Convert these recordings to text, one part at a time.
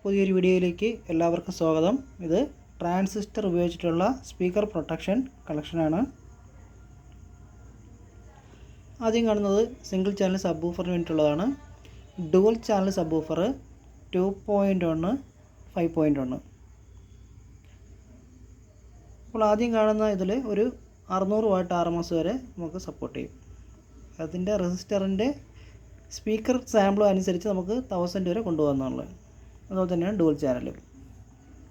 പുതിയൊരു വീഡിയോയിലേക്ക് എല്ലാവർക്കും സ്വാഗതം. ഇത് ട്രാൻസിസ്റ്റർ ഉപയോഗിച്ചിട്ടുള്ള സ്പീക്കർ പ്രൊട്ടക്ഷൻ കളക്ഷനാണ്. ആദ്യം കാണുന്നത് സിംഗിൾ ചാനൽ സബ് വൂഫറിന് വേണ്ടിയിട്ടുള്ളതാണ്. Dual channel subwoofer 2.1 5.1. അപ്പോൾ ആദ്യം കാണുന്ന ഇതിൽ ഒരു 600 വാട്ട് RMS വരെ നമുക്ക് സപ്പോർട്ട് ചെയ്യും. അതിൻ്റെ റെസിസ്റ്ററിൻ്റെ സ്പീക്കർ സാമ്പിൾ അനുസരിച്ച് നമുക്ക് 1000 വരെ കൊണ്ടുപോകാവുന്നതാണ്. അതുപോലെ തന്നെയാണ് ഡുവൽ ചാനൽ.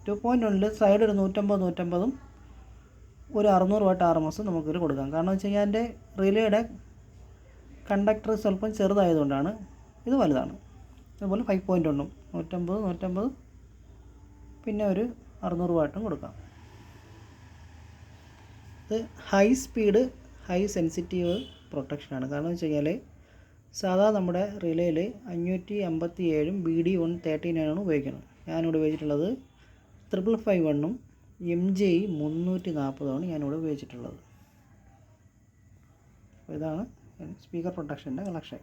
2.1 സൈഡ് ഒരു 150 ഒരു 600 വാട്ട് RMS നമുക്കിതിൽ കൊടുക്കാം. കാരണം വെച്ച് കഴിഞ്ഞാൽ അതിൻ്റെ റിലേയുടെ കണ്ടക്ടർ സ്വല്പം ചെറുതായതുകൊണ്ടാണ്. ഇത് വലുതാണ്. അതുപോലെ 5.1 150 പിന്നെ ഒരു 600 വാട്ടും കൊടുക്കാം. ഇത് ഹൈ സ്പീഡ് ഹൈ സെൻസിറ്റീവ് പ്രൊട്ടക്ഷനാണ്. കാരണം വെച്ച് കഴിഞ്ഞാൽ സാധാ നമ്മുടെ റിലേയിൽ 557 BD139 ഉപയോഗിക്കുന്നത്. ഞാനിവിടെ ഉപയോഗിച്ചിട്ടുള്ളത് 551 MJE 340 ഞാനിവിടെ ഉപയോഗിച്ചിട്ടുള്ളത്. അപ്പോൾ ഇതാണ് സ്പീക്കർ പ്രൊട്ടക്ഷൻ്റെ കളക്ഷൻ.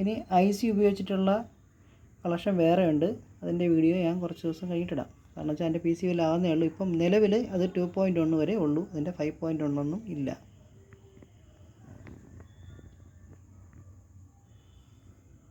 ഇനി IC ഉപയോഗിച്ചിട്ടുള്ള കളക്ഷൻ വേറെ ഉണ്ട്. അതിൻ്റെ വീഡിയോ ഞാൻ കുറച്ച് ദിവസം കഴിഞ്ഞിട്ടിടാം. കാരണം വെച്ചാൽ എൻ്റെ PC ആവുന്നേ ഉള്ളൂ. ഇപ്പം നിലവിൽ അത് 2.1 വരെ ഉള്ളൂ. അതിൻ്റെ 5.1 ഒന്നും ഇല്ല.